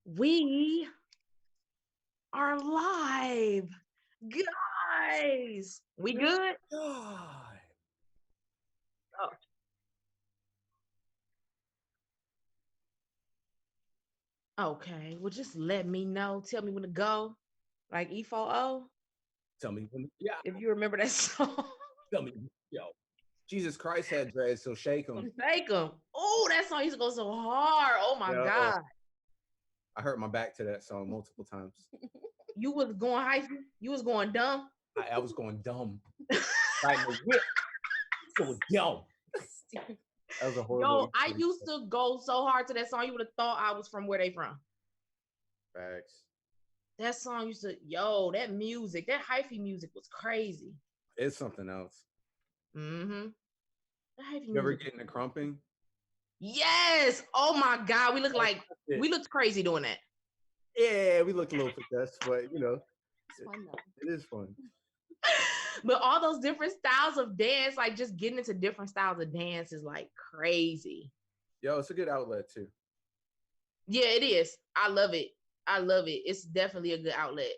We are live, guys. We good? God. Oh. Okay. Well, just let me know. Tell me when to go. Like E4O. Tell me when. Yeah. If you remember that song. Tell me. Yo. Jesus Christ had dreads, so shake them. Shake them. Oh, that song used to go so hard. Oh my God. I hurt my back to that song multiple times. You was going hyphy? You was going dumb? I was going dumb. Riding the whip. So dumb. That was a horrible. Yo, I used to go so hard to that song. You would have thought I was from where they from. Facts. That song used to, that music, that hyphy music was crazy. It's something else. Mm-hmm. You ever get into crumping? Yes. Oh my God. We looked crazy doing that. Yeah, we look a little possessed, but you know, it's fun though. It is fun. But all those different styles of dance, like just getting into different styles of dance is like crazy. Yo, it's a good outlet too. Yeah, it is. I love it. It's definitely a good outlet.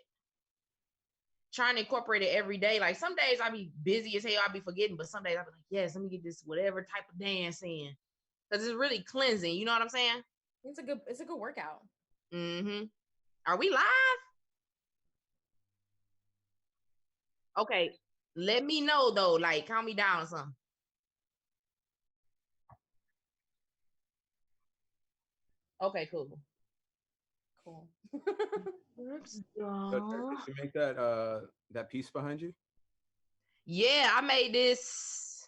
Trying to incorporate it every day. Like some days I'll be busy as hell, I'll be forgetting, but some days I'll be like, yes, let me get this whatever type of dance in. Because it's really cleansing. You know what I'm saying? It's a good workout. Mm-hmm. Are we live? Okay. Let me know though. Like, count me down or something. Okay, cool. Did you make that piece behind you? Yeah, I made this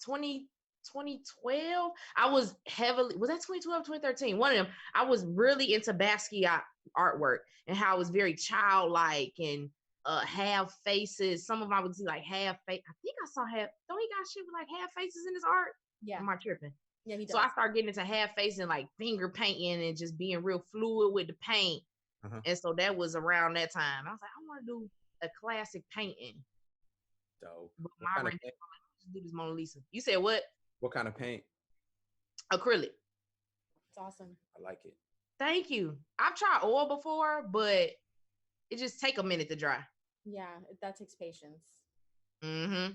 2012. I was heavily, was that 2012, 2013? One of them. I was really into Basquiat artwork and how it was very childlike and half faces. Some of them I would see like half face. I think I saw half. Don't he got shit with like half faces in his art? Yeah. Am I tripping? Yeah, he does. So I started getting into half face and like finger painting and just being real fluid with the paint. And so that was around that time. I was like, I want to do a classic painting. Dope. But my range, just do this Mona Lisa. You said what? What kind of paint? Acrylic. It's awesome. I like it. Thank you. I've tried oil before, but it just take a minute to dry. Yeah, that takes patience. Mm-hmm.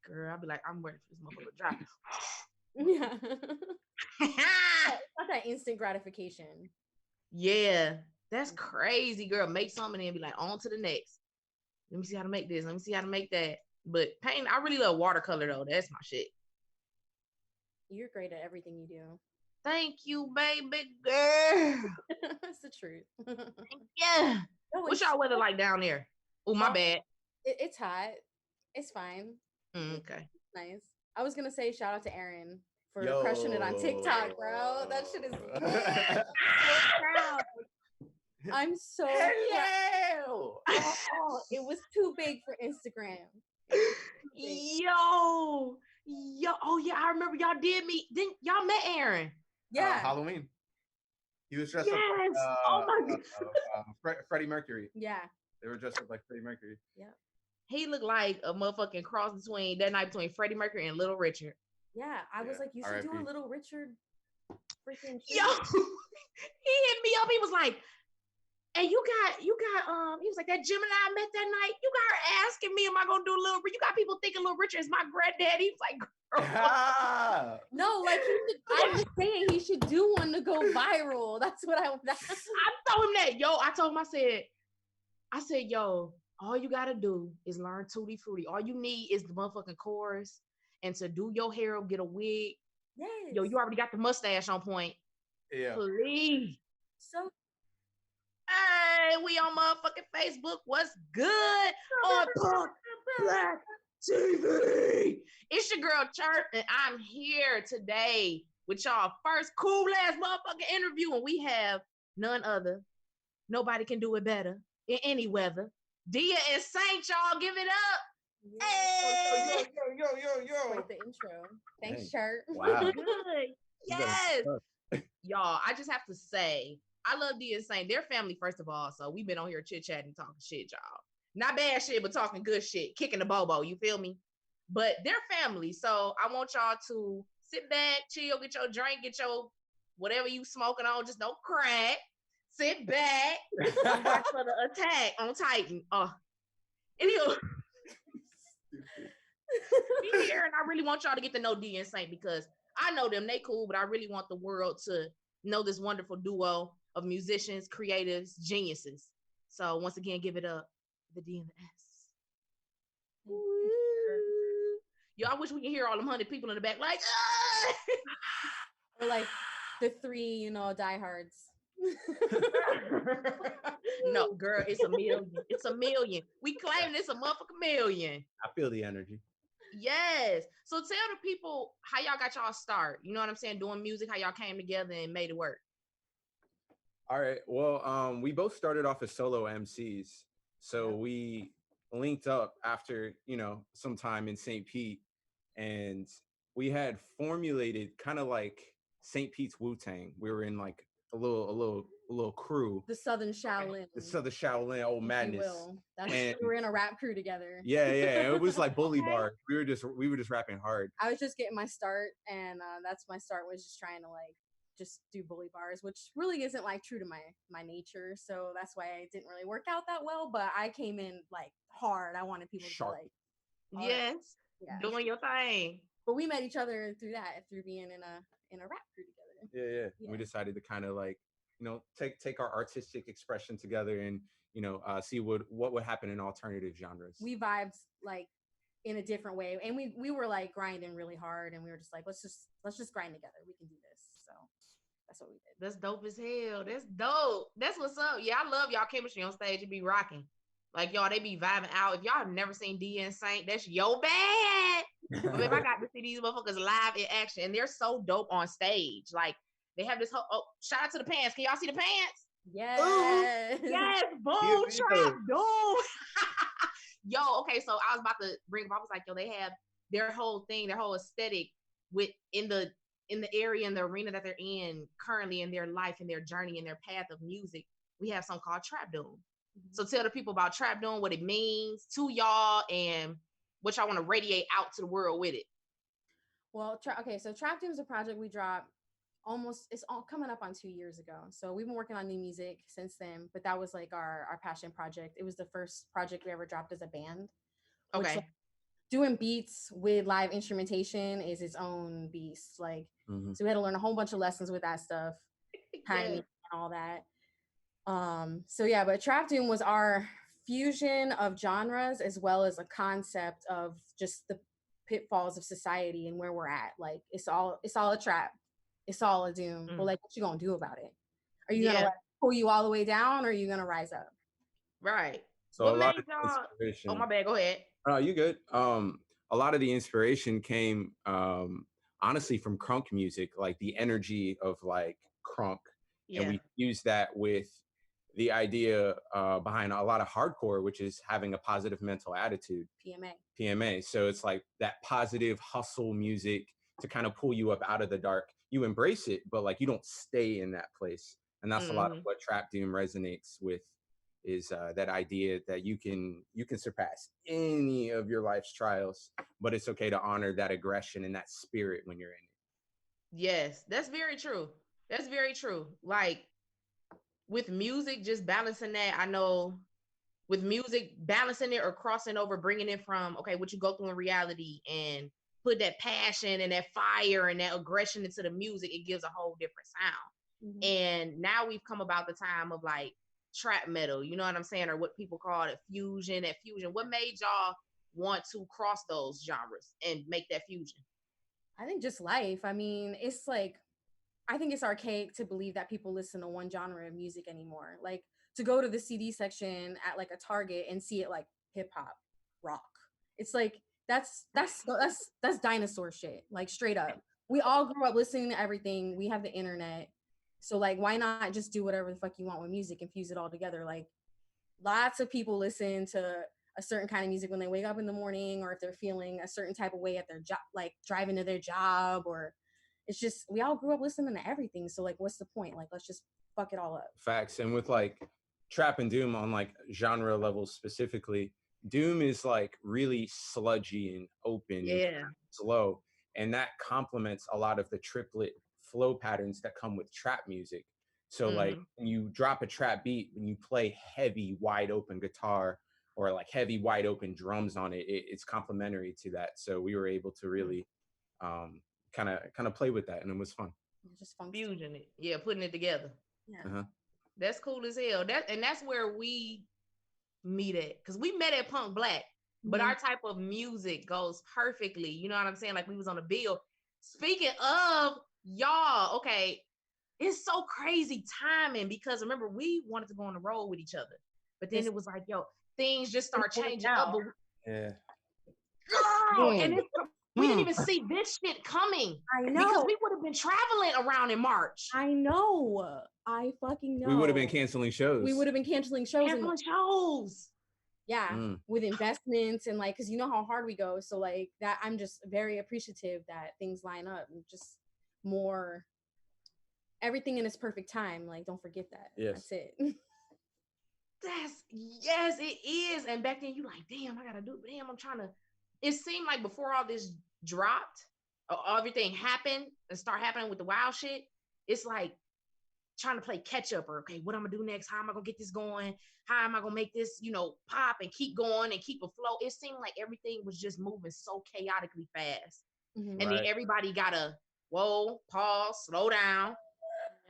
Girl, I'll be like, I'm ready for this motherfucker to dry. Yeah. It's not that instant gratification. Yeah. That's crazy, girl. Make something and be like, on to the next. Let me see how to make this. Let me see how to make that. But paint, I really love watercolor though. That's my shit. You're great at everything you do. Thank you, baby girl. That's the truth. Yeah. No, what's y'all weather like down there? Oh, my bad. It's hot. It's fine. Okay. Nice. I was gonna say shout out to Aaron for crushing it on TikTok, bro. That shit is lit. I'm so proud. I'm so proud. Oh, it was too big for Instagram. Yo. Oh yeah, I remember y'all did meet. Didn't y'all met Aaron? Yeah. Halloween. He was dressed up like oh my God. Freddie Mercury. Yeah. They were dressed up like Freddie Mercury. Yeah. He looked like a motherfucking cross between Freddie Mercury and Little Richard. Yeah, I was like, you should do a Little Richard freaking Yo, he hit me up. He was like, and you got, he was like, that Gemini I met that night, you got her asking me, am I going to do Little Richard? You got people thinking Little Richard is my granddad. He was like, girl. No, like, I'm just saying he should do one to go viral. That's what I told him that. Yo, I told him, I said, yo, all you got to do is learn Tutti Frutti. All you need is the motherfucking chorus and to do your hair up, get a wig. Yes. Yo, you already got the mustache on point. Yeah. Please. So, hey, we on motherfucking Facebook. What's good on Talk Black TV? It's your girl Chirp, and I'm here today with y'all first cool ass motherfucking interview, and we have none other. Nobody can do it better in any weather. Dea and Saint, y'all, give it up. Yeah. Hey. Yo. Wait, the intro. Thanks, Chirp. Wow. Good. Yes. Y'all, I just have to say, I love Dea and Saint. They're family, first of all. So we've been on here chit-chatting, talking shit, y'all. Not bad shit, but talking good shit. Kicking the bobo, you feel me? But they're family. So I want y'all to sit back, chill, get your drink, get your whatever you smoking on. Just don't crack. sit back and watch for the attack on Titan. Anywho, be here, and I really want y'all to get to know Dea and Saint because I know them, they cool, but I really want the world to know this wonderful duo of musicians, creatives, geniuses. So once again, give it up, the D and the S. Yo, I wish we could hear all them 100 people in the back, like, or like the 3, diehards. No, girl, it's a million. It's a million. We claim it's a motherfucking million. I feel the energy. Yes. So tell the people how y'all got y'all start. You know what I'm saying? Doing music, how y'all came together and made it work. All right. Well, we both started off as solo MCs. So we linked up after, some time in St. Pete, and we had formulated kind of like St. Pete's Wu-Tang. We were in like a little crew. The Southern Shaolin. The Southern Shaolin, old madness. We were in a rap crew together. Yeah. It was like bully bars. We were just rapping hard. I was just getting my start, and that's my start, was just trying to like just do bully bars, which really isn't like true to my nature. So that's why it didn't really work out that well. But I came in like hard. I wanted people to like, yes, doing your thing. But we met each other through being in a rap crew together. Yeah. We decided to kind of like, take our artistic expression together and, see what would happen in alternative genres. We vibed like in a different way, and we were like grinding really hard, and we were just like, let's just grind together. We can do this. So that's what we did. That's dope as hell. That's dope. That's what's up. Yeah, I love y'all chemistry on stage. It be rocking. Like, y'all, they be vibing out. If y'all have never seen Dea and Saint, that's your bad. But if I got to see these motherfuckers live in action, and they're so dope on stage. Like, they have this whole, shout out to the pants. Can y'all see the pants? Yes. Ooh, yes. Boom, trap, doom. Yo, okay, so I was about to bring up, I was like, yo, they have their whole thing, their whole aesthetic in the area, in the arena that they're in currently in their life and their journey and their path of music. We have something called Trap Doom. So tell the people about Trap Doom, what it means to y'all, and what y'all want to radiate out to the world with it. Well, so Trap Doom is a project we dropped it's all coming up on 2 years ago. So we've been working on new music since then, but that was like our passion project. It was the first project we ever dropped as a band. Okay. Which, doing beats with live instrumentation is its own beast. Like, so we had to learn a whole bunch of lessons with that stuff, timing and all that. So yeah, but Trap Doom was our fusion of genres as well as a concept of just the pitfalls of society and where we're at. Like, it's all a trap. It's all a doom. But like, what you gonna do about it? Are you gonna pull you all the way down, or are you gonna rise up? Right. So what a lot made of y'all? Oh, my bad. Go ahead. You good? A lot of the inspiration came honestly from crunk music, like the energy of like crunk, and we used that with the idea behind a lot of hardcore, which is having a positive mental attitude. PMA. So it's like that positive hustle music to kind of pull you up out of the dark. You embrace it, but like you don't stay in that place. And that's a lot of what Trap Doom resonates with, is that idea that you can surpass any of your life's trials, but it's okay to honor that aggression and that spirit when you're in it. Yes, that's very true. That's very true. Like, with music, just balancing that, I know with music, balancing it or crossing over, bringing it from, okay, what you go through in reality and put that passion and that fire and that aggression into the music, it gives a whole different sound. And now we've come about the time of like trap metal, you know what I'm saying? Or what people call it, fusion. What made y'all want to cross those genres and make that fusion? I think just life. I mean, it's like, I think it's archaic to believe that people listen to one genre of music anymore. Like, to go to the CD section at like a Target and see it like hip hop, rock. It's like, that's dinosaur shit, like straight up. We all grew up listening to everything. We have the internet. So like, why not just do whatever the fuck you want with music and fuse it all together? Like, lots of people listen to a certain kind of music when they wake up in the morning, or if they're feeling a certain type of way at their job, like driving to their job, or it's just, we all grew up listening to everything. So like, what's the point? Like, let's just fuck it all up. Facts. And with like trap and doom on like genre levels specifically, doom is like really sludgy and open and slow, and that complements a lot of the triplet flow patterns that come with trap music. So like when you drop a trap beat, when you play heavy, wide open guitar or like heavy, wide open drums on it, it's complementary to that. So we were able to really kind of play with that, and it was fun. Just fun fusing it. Yeah, putting it together. Yeah. That's cool as hell. That's where we meet at, because we met at Punk Black, but our type of music goes perfectly. You know what I'm saying? Like we was on a bill. Speaking of y'all, okay, it's so crazy timing, because remember we wanted to go on the road with each other, but then it was like, yo, things just start changing up. Yeah. Girl, and we didn't even see this shit coming. I know. Because we would have been traveling around in March. I know. I fucking know. We would have been canceling shows. Canceling shows. Yeah, with investments and like, because you know how hard we go. So like that, I'm just very appreciative that things line up and just more, everything in its perfect time. Like, don't forget that. Yes. That's it. Yes, it is. And back then you like, damn, I gotta do it. Damn, I'm trying to. It seemed like before all this dropped, everything happened and start happening with the wild shit, it's like trying to play catch up, or okay, what I'm gonna do next? How am I gonna get this going? How am I gonna make this, pop and keep going and keep afloat? It seemed like everything was just moving so chaotically fast. And then everybody gotta, whoa, pause, slow down.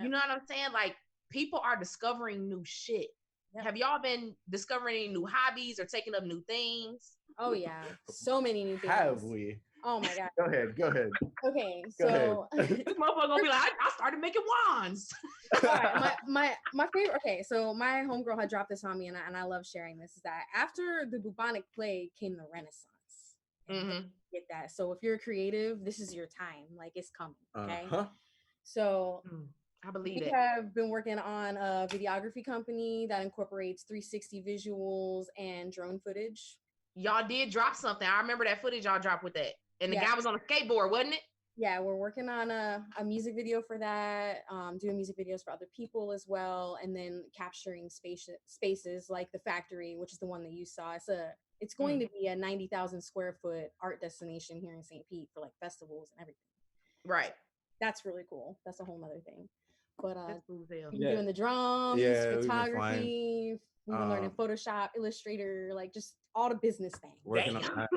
You know what I'm saying? Like, people are discovering new shit. Have y'all been discovering any new hobbies or taking up new things? Oh yeah, so many new things. Have we? Oh my god. Go ahead. Okay, so this motherfucker gonna be like, I started making wands. All right, my favorite. Okay, so my homegirl had dropped this on me, and I love sharing this. Is that after the bubonic plague came the Renaissance? Get that. So if you're a creative, this is your time. Like, it's coming. Okay. So I believe we have been working on a videography company that incorporates 360 visuals and drone footage. Y'all did drop something. I remember that footage y'all dropped with that. And the guy was on a skateboard, wasn't it? Yeah, we're working on a music video for that, doing music videos for other people as well, and then capturing spaces like the factory, which is the one that you saw. It's going to be a 90,000 square foot art destination here in St. Pete for like festivals and everything. Right. So that's really cool. That's a whole nother thing. But that's cool as hell. Doing the drums, photography, we've been learning Photoshop, Illustrator, like just all the business things. Working on that.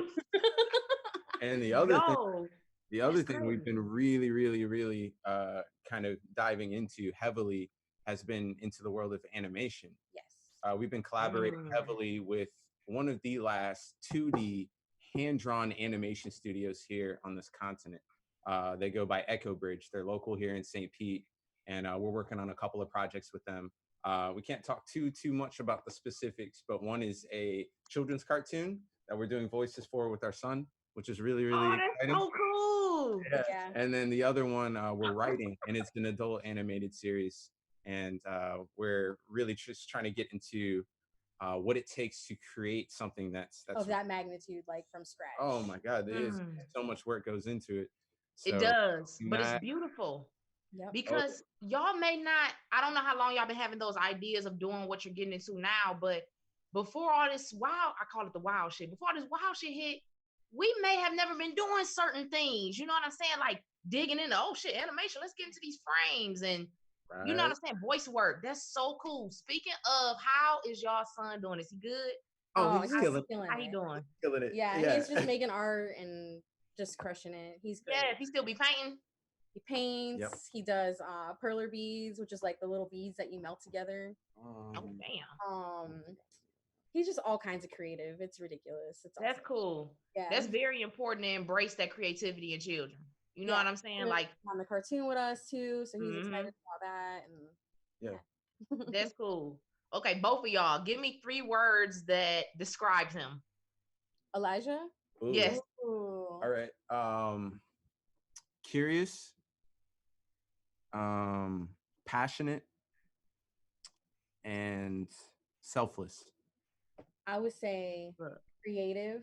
And the other thing we've been really, really, really kind of diving into heavily has been into the world of animation. Yes. We've been collaborating heavily with one of the last 2D hand-drawn animation studios here on this continent. They go by Echo Bridge. They're local here in St. Pete, and we're working on a couple of projects with them. We can't talk too much about the specifics, but one is a children's cartoon that we're doing voices for with our son, which is really, really exciting. That's so cool. Yeah. And then the other one we're writing, and it's an adult animated series. And we're really just trying to get into what it takes to create something that's of that magnitude, like from scratch. Oh my God, there is so much work goes into it. So it does, but it's beautiful. Yep. Because y'all may not, I don't know how long y'all been having those ideas of doing what you're getting into now, but before all this wild, I call it the wild shit, before this wild shit hit, we may have never been doing certain things. You know what I'm saying? Like digging into, oh shit, animation, let's get into these frames and you know what I'm saying? Voice work. That's so cool. Speaking of, how is y'all son doing? Is he good? Oh, he's killing it. How he doing? Killing it. Yeah, he's just making art and just crushing it. He's great. Yeah, he still be painting. He paints. Yep. He does perler beads, which is like the little beads that you melt together. Oh damn. He's just all kinds of creative. It's ridiculous. That's cool. Yeah, that's very important to embrace that creativity in children. You know what I'm saying? Like on the cartoon with us too, so he's excited about that. And that's cool. Okay, both of y'all, give me 3 words that describes him. Elijah? Ooh. Yes. Ooh. All right. Curious, passionate, and selfless. I would say creative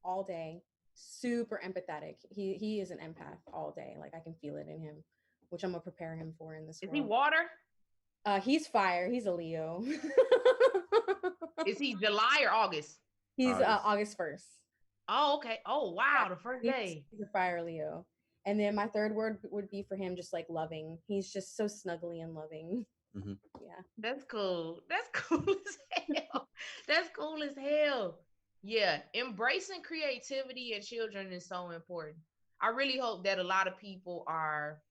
all day, super empathetic. He is an empath all day. Like I can feel it in him, which I'm gonna prepare him for in this world. Is he water? He's fire. He's a Leo. Is he July or August? He's August 1st. Oh, okay. Oh, wow. The first day. He's a fire Leo. And then my third word would be for him just like loving. He's just so snuggly and loving. Mm-hmm. Yeah. That's cool. That's cool as hell. That's cool as hell. Yeah, embracing creativity in children is so important. I really hope that a lot of people are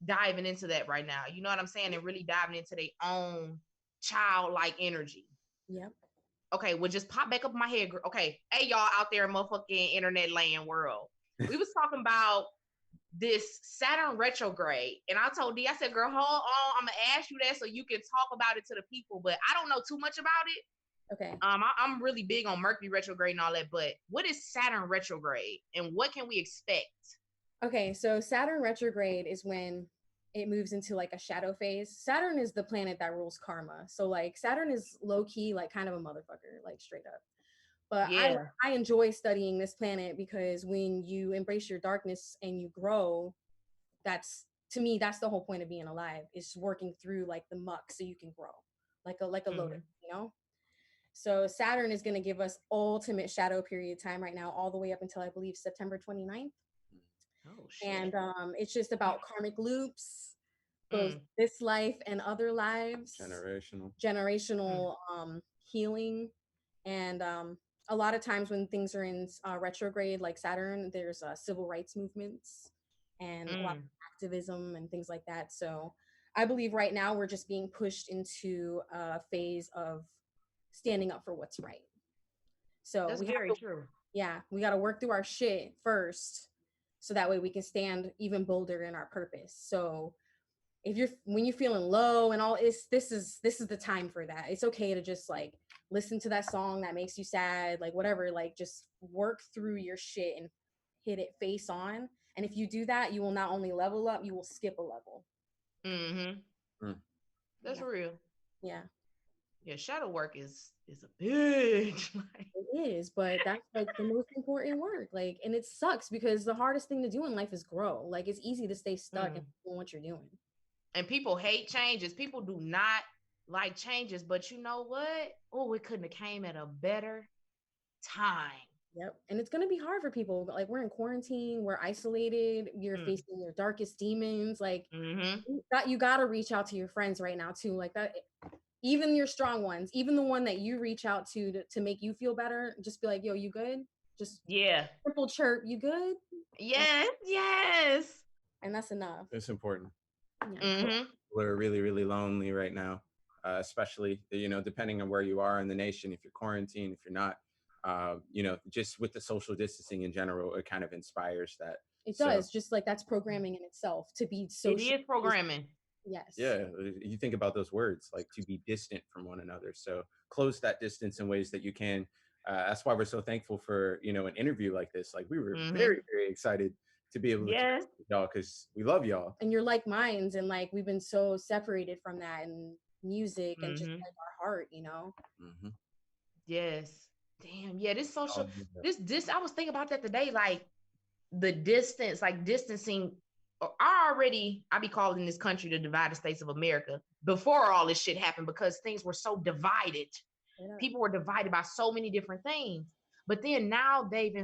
diving into that right now. You know what I'm saying? And really diving into their own childlike energy. Yep. Okay, well, just pop back up in my head. Okay, hey, y'all out there in motherfucking internet land world. We was talking about this Saturn retrograde, and I told Dee, I said, girl, hold on, I'm gonna ask you that so you can talk about it to the people, but I don't know too much about it. Okay. I'm really big on Mercury retrograde and all that, but what is Saturn retrograde and what can we expect? Okay, so Saturn retrograde is when it moves into like a shadow phase. Saturn is the planet that rules karma. So like Saturn is low key, like kind of a motherfucker, like straight up. But Yeah. I enjoy studying this planet because when you embrace your darkness and you grow, that's, to me, that's the whole point of being alive, is working through like the muck so you can grow like a lotus, you know? So Saturn is going to give us ultimate shadow period time right now, all the way up until I believe September 29th. Oh shit. And it's just about karmic loops, both this life and other lives, generational healing. And a lot of times when things are in retrograde, like Saturn, there's civil rights movements and a lot of activism and things like that. So I believe right now we're just being pushed into a phase of standing up for what's right. So that's very true. Yeah, we got to work through our shit first, so that way we can stand even bolder in our purpose. So when you're feeling low and all, this is the time for that. It's okay to just like listen to that song that makes you sad, like whatever, like just work through your shit and hit it face on. And if you do that, you will not only level up, you will skip a level. That's real. Yeah. Yeah, shadow work is a bitch. It is, but that's like the most important work. Like, and it sucks because the hardest thing to do in life is grow. Like, it's easy to stay stuck and doing what you're doing. And people hate changes. People do not like changes. But you know what? Oh, it couldn't have came at a better time. Yep. And it's going to be hard for people. Like, we're in quarantine, we're isolated, you're facing your darkest demons. Like, you got to reach out to your friends right now, too. Like, that, even your strong ones, even the one that you reach out to make you feel better, just be like, yo, you good? Just triple chirp, you good? Yes. And that's enough. It's important. We're really, really lonely right now, especially, you know, depending on where you are in the nation. If you're quarantined, if you're not, you know, just with the social distancing in general, it kind of inspires that. It does. Just like that's programming in itself, to be social. It is programming. Yes. Yeah. You think about those words, like to be distant from one another. So close that distance in ways that you can. That's why we're so thankful for, you know, an interview like this. Like we were very, very excited to be able to talk with y'all because we love y'all. And you're like minds, and like we've been so separated from that and music and just like our heart, you know? Yes. Damn. Yeah, this social, this, I was thinking about that today, like the distance, like distancing. I be calling this country the divided states of America before all this shit happened, because things were so divided. People were divided by so many different things. But then now they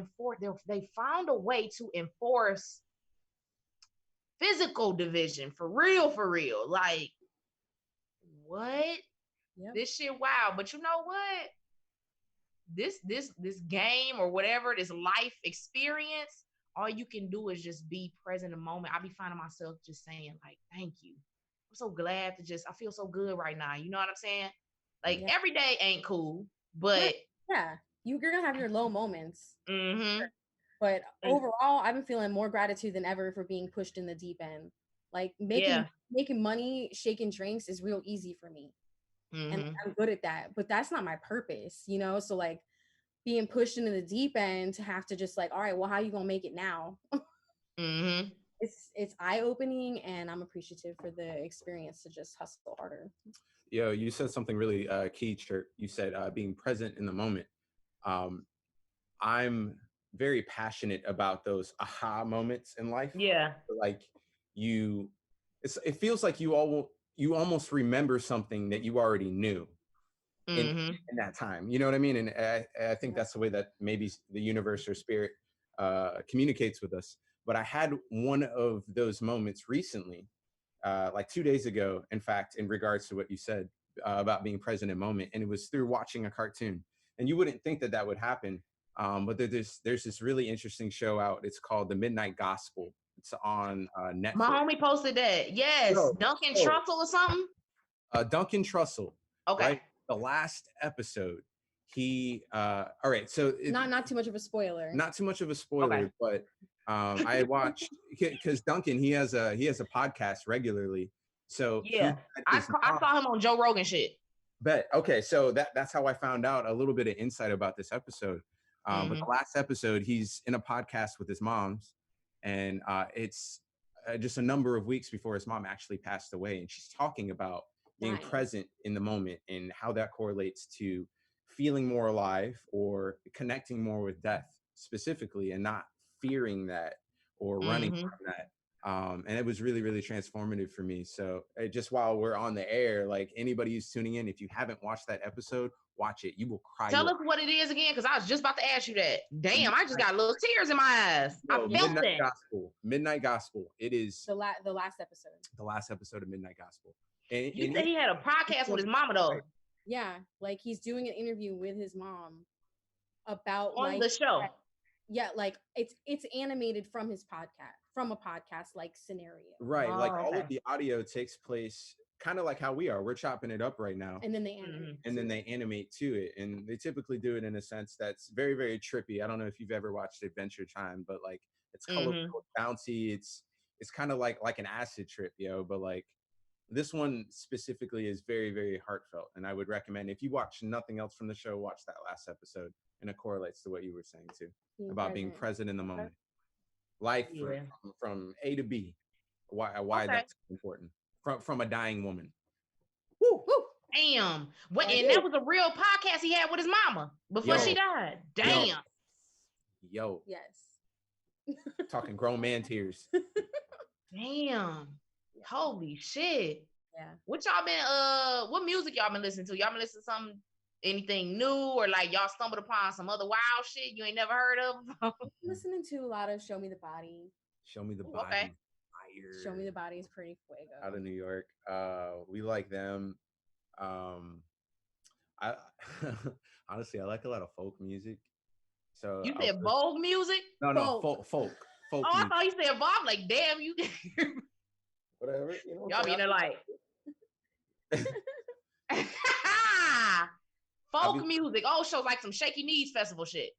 found a way to enforce physical division for real. Like, what? This shit, wow. But you know what? This game or whatever, this life experience, all you can do is just be present in the moment. I be finding myself just saying, like, thank you. I'm so glad I feel so good right now. You know what I'm saying? Like, every day ain't cool, but you're gonna have your low moments. But overall, I've been feeling more gratitude than ever for being pushed in the deep end. Like making money, shaking drinks is real easy for me. And I'm good at that, but that's not my purpose, you know? So like being pushed into the deep end to have to just like, all right, well, how are you gonna make it now? It's eye-opening, and I'm appreciative for the experience to just hustle harder. Yo, you said something really key, Chert. You said being present in the moment. I'm very passionate about those aha moments in life. Like it feels like you almost remember something that you already knew in that time. You know what I mean? And I think that's the way that maybe the universe or spirit communicates with us. But I had one of those moments recently, like 2 days ago, in fact, in regards to what you said about being present in moment. And it was through watching a cartoon. And you wouldn't think that that would happen. But there's this really interesting show out. It's called The Midnight Gospel. It's on Netflix. My homie posted that. Yes. Duncan Trussell or something? Duncan Trussell. Okay. Right? The last episode, he all right, so not too much of a spoiler. Not too much of a spoiler, okay. But I watched because Duncan, he has a podcast regularly. So yeah, I saw him on Joe Rogan shit. Bet. Okay, so that's how I found out a little bit of insight about this episode. But the last episode, he's in a podcast with his mom's, and it's just a number of weeks before his mom actually passed away, and she's talking about being present in the moment and how that correlates to feeling more alive or connecting more with death specifically, and not fearing that or running from that. And it was really, really transformative for me. So just while we're on the air, like anybody who's tuning in, if you haven't watched that episode, watch it. You will cry. Tell us what it is again, because I was just about to ask you that. Damn, I just got little tears in my eyes. I felt Midnight Gospel. Midnight Gospel. It is the last episode. The last episode of Midnight Gospel. And you said he had a podcast with his mama though. Yeah, like he's doing an interview with his mom about on the show. Yeah, like it's animated from his podcast, from a podcast like scenario. Right, like all of the audio takes place kind of like how we are. We're chopping it up right now. And then they animate. And then they animate to it. And they typically do it in a sense that's very, very trippy. I don't know if you've ever watched Adventure Time, but like it's colorful, bouncy. It's kind of like an acid trip, but like this one specifically is very, very heartfelt. And I would recommend, if you watch nothing else from the show, watch that last episode. And it correlates to what you were saying too, about being present in the moment. Life from A to B. Why that's important. From a dying woman. Woo, woo. Damn. And that was a real podcast he had with his mama before she died. Damn. Yo. Yes. Talking grown man tears. Damn. Holy shit. Yeah. What music y'all been listening to? Y'all been listening to anything new, or like y'all stumbled upon some other wild shit you ain't never heard of? I'm listening to a lot of Show Me the Body. Show Me the Body. Okay. Fire. Show Me the Body is pretty fuego. Out of New York. We like them. I honestly, I like a lot of folk music. So you said Vogue music? No, folk. Oh, I thought you said Bob. Like, damn, you. Whatever. Y'all be in there like. Folk music. Oh, shows like some Shaky Knees Festival shit.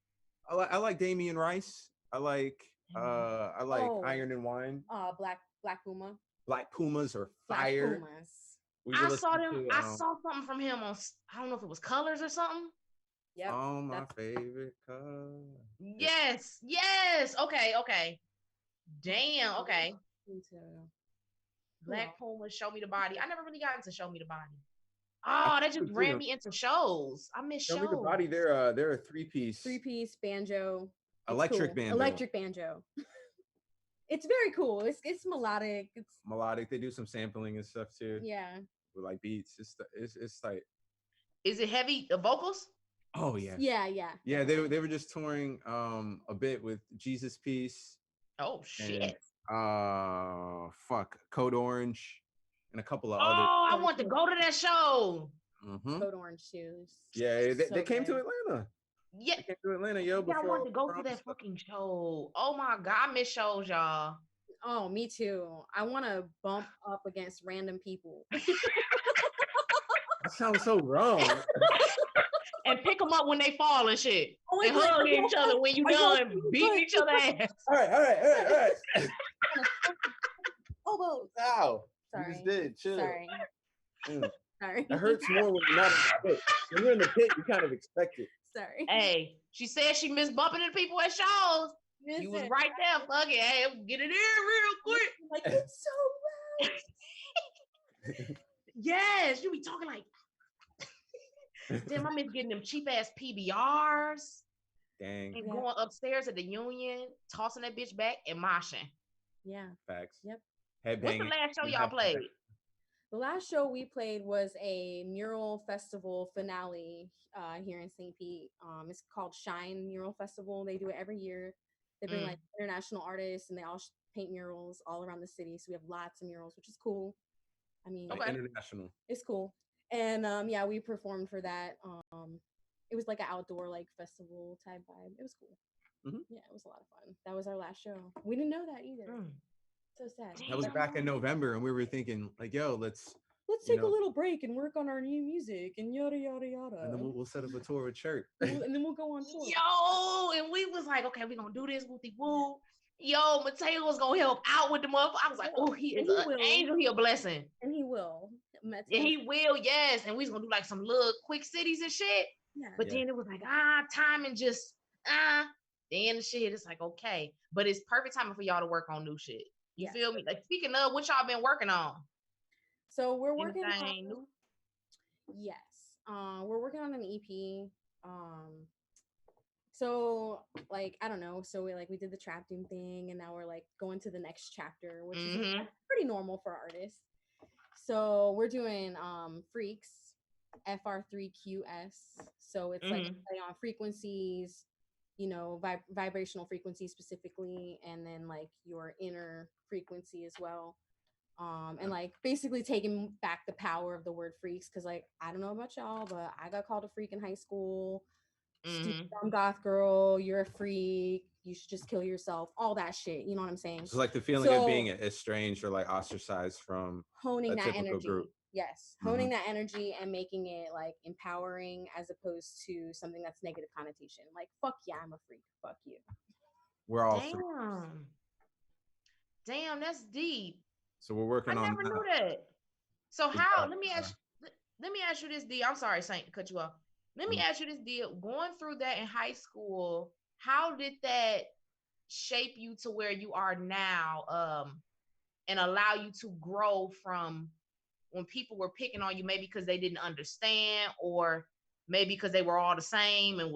I like Damien Rice. I like Iron and Wine. Black Puma. Black Pumas are fire. Black Pumas. I saw them. I saw something from him on. I don't know if it was Colors or something. Yeah. Oh, my favorite color. Yes. Okay. Damn. Okay. Me too. Black Puma, Show Me the Body. I never really got into Show Me the Body. Oh, that just ran me into shows. I miss shows. Show Me the Body. They're a three-piece banjo. Electric banjo. Electric banjo. It's very cool. It's melodic. It's melodic. They do some sampling and stuff too. Yeah. With like beats. It's like. Is it heavy? The vocals? Oh yeah. Yeah. They were just touring a bit with Jesus Piece. Oh shit. And, Code Orange and a couple of others. Oh, I want to go to that show. Code Orange shoes. Yeah, they came to Atlanta. Yeah. They came to Atlanta, yo. I want to go to that fucking show. Oh my God, I miss shows, y'all. Oh, me too. I want to bump up against random people. That sounds so wrong. And pick them up when they fall and shit. Oh, and hug each other when you done beating each other ass. All right. Elbows. Ow. Sorry. You just did. Chill. Sorry. Sorry. It hurts more when you're not in the pit. When you're in the pit, you kind of expect it. Sorry. Hey, she said she missed bumping into people at shows. You was right there. Fuck it. Hey, get it in real quick. Like, it's so loud. Yes, you be talking like. Damn, I miss getting them cheap ass PBRs. Dang. And going upstairs at the Union, tossing that bitch back and moshing. Yeah. Facts. Yep. What's the last show y'all played? The last show we played was a Mural Festival finale here in St. Pete. It's called Shine Mural Festival. They do it every year. They bring like international artists, and they all paint murals all around the city. So we have lots of murals, which is cool. I mean, like international. It's cool. And yeah, we performed for that. It was like an outdoor like festival type vibe. It was cool. Yeah, it was a lot of fun. That was our last show. We didn't know that either. So sad. That was back in November, and we were thinking like, yo, let's take a little break and work on our new music and yada yada yada. And then we'll set up a tour with Chirp. And then we'll go on tour. Yo, and we was like, okay, we're gonna do this with the woo. Yo, Mateo was gonna help out with the motherfucker. I was like, oh, he is an angel, he a blessing. And he will. And he will, yes. And we was gonna do like some little quick cities and shit. Yeah. But then it was like, timing just then the shit, it's like, okay. But it's perfect timing for y'all to work on new shit. You feel me? Like, speaking of, what y'all been working on? So we're working on we're working on an EP. So like, I don't know. So we did the Trap Doom thing, and now we're like going to the next chapter, which is pretty normal for artists. So we're doing Freaks, FR3QS. So it's like play on frequencies, you know, vibrational frequencies specifically, and then like your inner frequency as well. And like basically taking back the power of the word freaks, because like, I don't know about y'all, but I got called a freak in high school. Stupid dumb goth girl, you're a freak, you should just kill yourself, all that shit, you know what I'm saying? So like the feeling of being estranged or like ostracized from honing a that typical energy group. Honing that energy and making it like empowering, as opposed to something that's negative connotation, like fuck yeah, I'm a freak, fuck you. We're all damn, that's deep. So we're working on. I never knew that. So how? Let me ask you this, Dea. I'm sorry, Saint, to cut you off. Let me ask you this, Dea. Going through that in high school, how did that shape you to where you are now, and allow you to grow from when people were picking on you, maybe because they didn't understand, or maybe because they were all the same and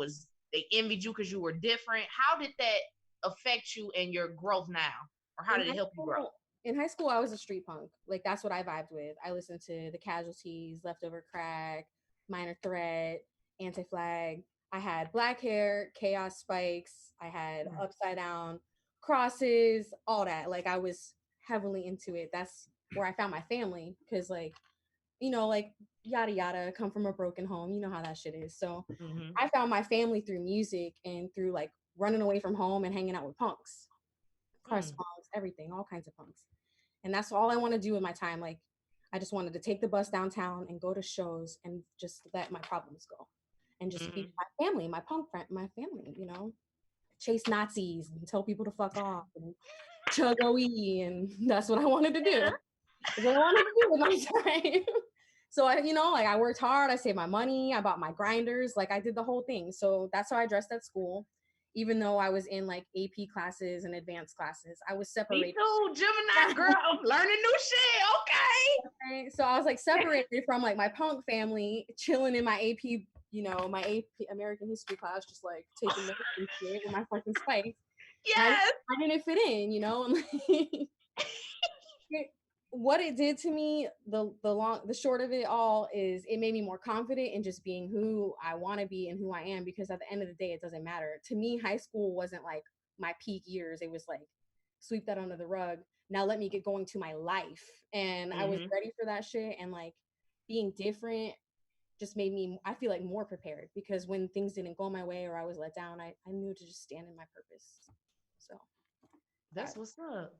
they envied you because you were different? How did that affect you and your growth now, or how did it help you grow? In high school, I was a street punk. Like, that's what I vibed with. I listened to The Casualties, Leftover Crack, Minor Threat, Anti-Flag. I had black hair, chaos spikes. I had upside down crosses, all that. Like, I was heavily into it. That's where I found my family, because like, you know, like yada yada, come from a broken home. You know how that shit is. So I found my family through music and through like running away from home and hanging out with punks. Punks, everything, all kinds of punks. And that's all I want to do with my time. Like, I just wanted to take the bus downtown and go to shows and just let my problems go and just be my family, my punk friend, my family, you know, chase Nazis and tell people to fuck off and chug OE. And that's what I wanted to do. That's what I wanted to do with my time. So I, you know, like I worked hard, I saved my money, I bought my grinders, like I did the whole thing. So that's how I dressed at school. Even though I was in like AP classes and advanced classes, I was separated. Me too, Gemini girl, learning new shit. Okay. So I was like separated from like my punk family, chilling in my AP, you know, my AP American history class, just like taking notes and shit with my fucking spikes. Yes. I didn't fit in, you know. What it did to me, the short of it all is it made me more confident in just being who I want to be and who I am, because at the end of the day, it doesn't matter. To me, high school wasn't like my peak years. It was like, sweep that under the rug. Now let me get going to my life. And I was ready for that shit. And like being different just made me, I feel like, more prepared, because when things didn't go my way or I was let down, I knew to just stand in my purpose. So that's what's up.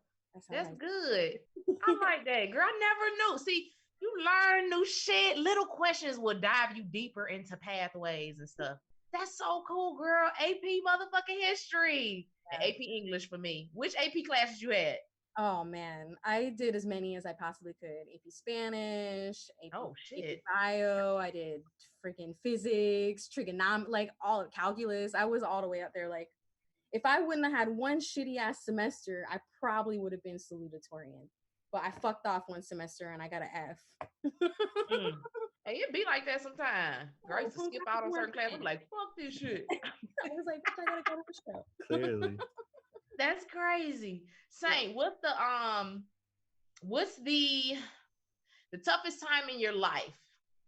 That's good. I like that, girl. I never knew. See, you learn new shit. Little questions will dive you deeper into pathways and stuff. That's so cool, girl. AP motherfucking history. And AP English for me. Which AP classes you had? Oh man, I did as many as I possibly could. AP Spanish, AP Bio. I did freaking physics, trigonometry, like all of calculus. I was all the way up there. Like, if I wouldn't have had one shitty ass semester, I probably would have been salutatorian. But I fucked off one semester and I got an F. Hey, it be like that sometimes. Girl, I used to skip out on certain classes. I'm like, fuck this shit. I was like, I gotta go to the show. Clearly. That's crazy. Saint, what's the toughest time in your life?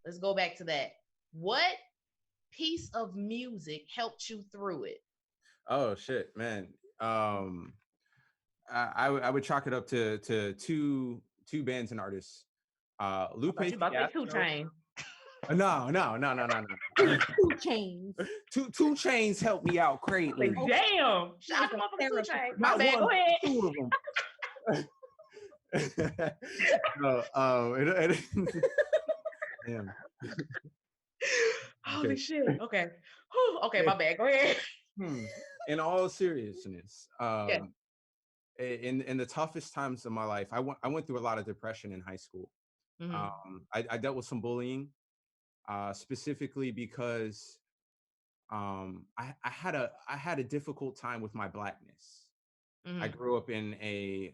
Let's go back to that. What piece of music helped you through it? Oh shit, man. I would chalk it up to two bands and artists. Lupe you about to say 2 Fiasco. Chainz. No. 2 Chainz. Two Chainz helped me out greatly. Like, damn. Shout out to motherfucking 2 Chainz. My bad. Go ahead. Two of them. No, damn. Holy shit. Okay. Whew. Okay, my bad. Go ahead. In all seriousness, in the toughest times of my life, I went through a lot of depression in high school. Mm-hmm. I dealt with some bullying, specifically because I had a difficult time with my Blackness. Mm-hmm. I grew up in a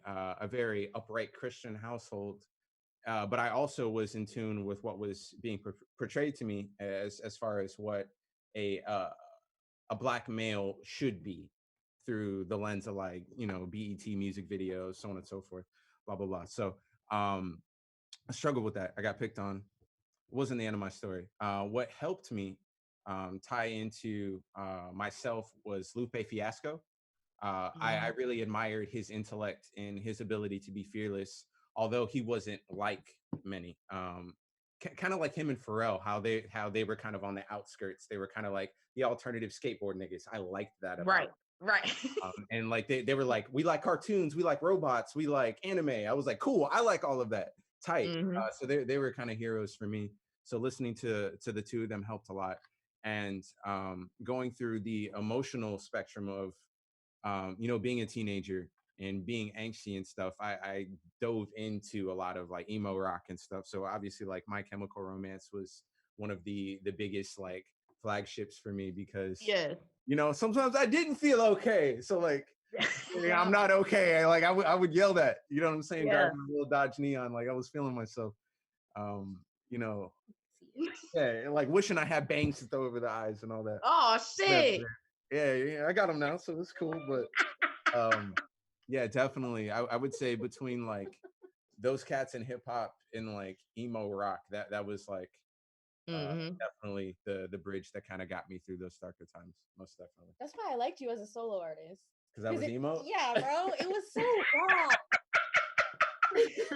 very upright Christian household, but I also was in tune with what was being portrayed to me as far as what a Black male should be through the lens of, like, you know, BET music videos, so on and so forth, blah blah blah. So I struggled with that. I got picked on. It wasn't the end of my story. What helped me tie into myself was Lupe Fiasco. I really admired his intellect and his ability to be fearless, although he wasn't like many. Kind of like him and Pharrell, how they were kind of on the outskirts. They were kind of like the alternative skateboard niggas. I liked that about Right. And like they were like, we like cartoons, we like robots, we like anime. I was like, cool, I like all of that. Tight. Mm-hmm. So they were kind of heroes for me. So listening to the two of them helped a lot. And going through the emotional spectrum of you know, being a teenager and being angsty and stuff, I dove into a lot of like emo rock and stuff. So obviously, like, My Chemical Romance was one of the biggest like flagships for me, because you know, sometimes I didn't feel okay. So like, I'm not okay. Like I would yell that, you know what I'm saying? Driving a little Dodge Neon, like I was feeling myself. You know, like wishing I had bangs to throw over the eyes and all that. Oh shit. Yeah, I got them now, so it's cool. But yeah, definitely. I would say between like those cats in hip hop and like emo rock, that was like definitely the bridge that kind of got me through those darker times. Most definitely. That's why I liked you as a solo artist. Because I was emo? Yeah, bro. It was so raw.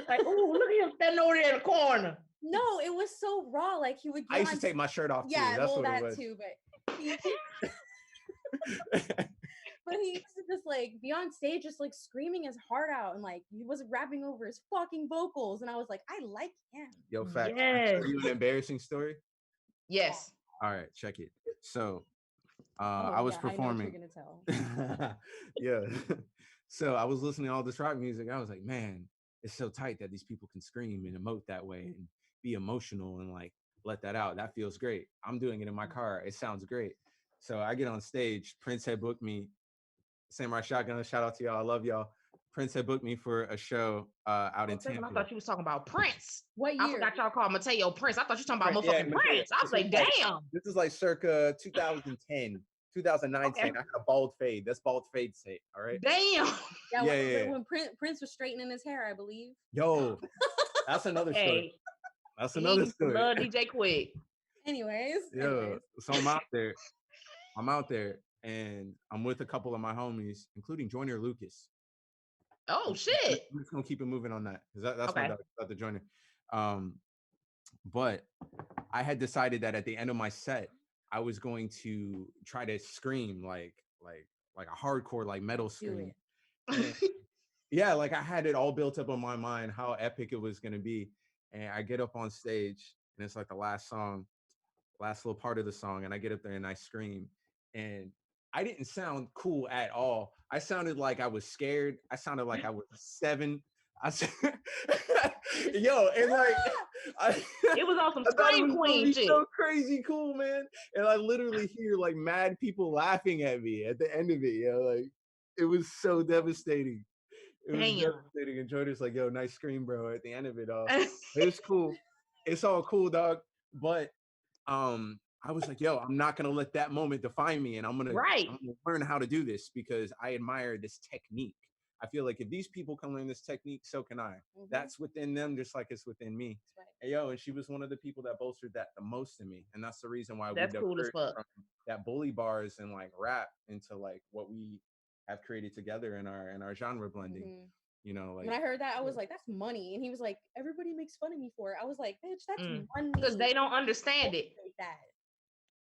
Like, oh, look at him standing over there in the corner. No, it was so raw. Like he would. I used to take my shirt off too. Yeah, that's well, what that it was. too. But he used to just like be on stage, just like screaming his heart out, and like he wasn't rapping over his fucking vocals. And I was like, I like him. Yo, fact. Yes. Are you an embarrassing story? Yes. All right, check it. So, I was performing. I know what you're gonna tell. Yeah. So I was listening to all this rock music. I was like, man, it's so tight that these people can scream and emote that way and be emotional and like let that out. That feels great. I'm doing it in my car. It sounds great. So I get on stage. Prince had booked me. Samurai Shotgun, shout out to y'all. I love y'all. Prince had booked me for a show out in Tampa. I thought you was talking about Prince. What year? I forgot y'all called Mateo Prince. I thought you were talking about motherfucking Prince. I was like, damn. This is like circa 2010, 2009. Okay. I had a bald fade. That's bald fade state. All right. Damn. Yeah. When Prince was straightening his hair, I believe. Yo, that's another story. That's another story. Love DJ Quick. Anyways. So I'm out there. And I'm with a couple of my homies, including Joyner Lucas. Oh shit! I'm just gonna keep it moving on that, because that's my Dr. Joyner. But I had decided that at the end of my set, I was going to try to scream like a hardcore like metal scream. Yeah, like I had it all built up on my mind how epic it was gonna be, and I get up on stage, and it's like the last little part of the song, and I get up there and I scream, and I didn't sound cool at all. I sounded like I was scared. I sounded like I was 7. Yo, and like it was on some Scream Queen shit. So crazy cool, man. And I literally hear like mad people laughing at me at the end of it. You know, like it was so devastating. It was devastating. And Jordan's like, yo, nice scream, bro, at the end of it all. It's cool. It's all cool, dog. But I was like, yo, I'm not going to let that moment define me. And I'm going to learn how to do this, because I admire this technique. I feel like if these people can learn this technique, so can I. Mm-hmm. That's within them, just like it's within me. Right. And and she was one of the people that bolstered that the most in me. And that's the reason why we diverged from that bully bars and like rap into like what we have created together in our genre blending. Mm-hmm. You know, like when I heard that, I was like, "That's money," and he was like, "Everybody makes fun of me for it." I was like, "Bitch, that's money." Because they don't understand it. That.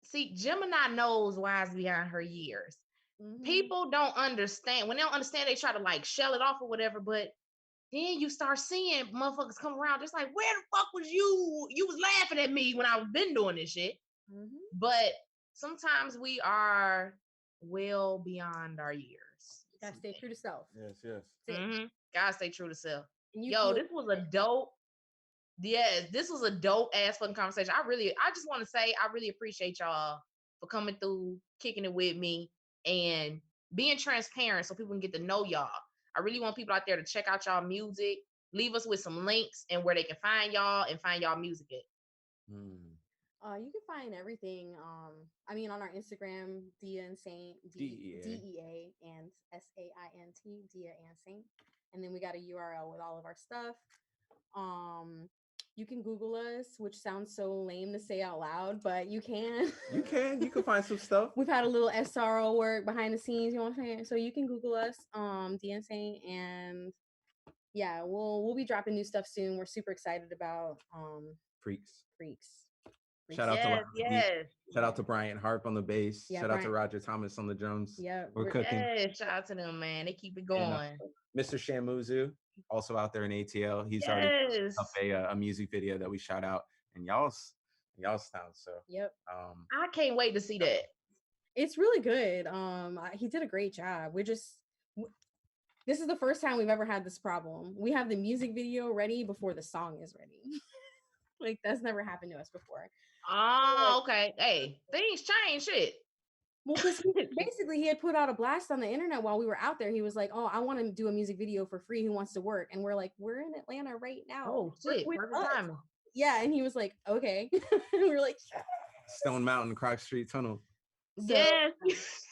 See, Gemini knows wise beyond her years. Mm-hmm. People don't understand. When they don't understand, they try to like shell it off or whatever. But then you start seeing motherfuckers come around just like, where the fuck was you? You was laughing at me when I was been doing this shit. Mm-hmm. But sometimes we are well beyond our years. Gotta stay true to self. Yes. Mm-hmm. Gotta stay true to self. Yo, this was a dope. Yes, this was a dope ass fucking conversation. I just want to say I really appreciate y'all for coming through, kicking it with me, and being transparent so people can get to know y'all. I really want people out there to check out y'all music, leave us with some links and where they can find y'all and find y'all music at. You can find everything. I mean, on our Instagram, Dea and Saint, DEA and SAINT, Dea and Saint, and then we got a URL with all of our stuff. You can Google us, which sounds so lame to say out loud, but you can. You can find some stuff. We've had a little SRO work behind the scenes, you know what I'm saying? So you can Google us, Dea and Saint, and yeah, we'll be dropping new stuff soon. We're super excited about Freaks. Shout out to Shout out to Bryant Harp on the bass. Yeah, shout out to Roger Thomas on the drums. Yeah, we're cooking. Shout out to them, man. They keep it going. Mr. Shamuzu, also out there in ATL. He's already up a music video that we shout out, and y'all's sound. So I can't wait to see that. It's really good. He did a great job. This is the first time we've ever had this problem. We have the music video ready before the song is ready. Like that's never happened to us before. Oh, okay. Hey, things change, shit. Well, because he had put out a blast on the internet while we were out there. He was like, "Oh, I want to do a music video for free. Who wants to work?" And we're like, "We're in Atlanta right now." Oh shit! Perfect timing. Yeah, and he was like, "Okay." We were like, yes. Stone Mountain, Croc Street Tunnel. So, yes.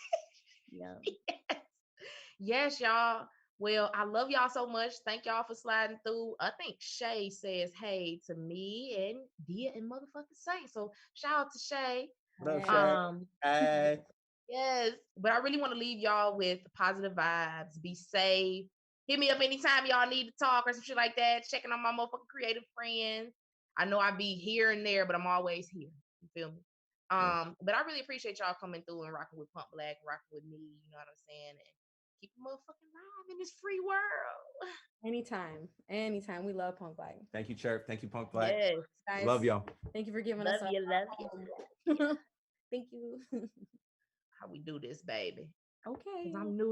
Yes, y'all. Well, I love y'all so much. Thank y'all for sliding through. I think Shay says hey to me and Dea and motherfucking Saint. So shout out to Shay. What up, Shay? Hey. Yes, but I really want to leave y'all with positive vibes. Be safe. Hit me up anytime y'all need to talk or some shit like that. Checking on my motherfucking creative friends. I know I be here and there, but I'm always here. You feel me? But I really appreciate y'all coming through and rocking with Punk Black, rocking with me. You know what I'm saying? And keep a motherfucking live in this free world. Anytime. We love Punk Black. Thank you, Chirp. Thank you, Punk Black. Yes, guys. Love y'all. Thank you for giving us. Love you. Thank you. How we do this, baby? Okay. I'm new.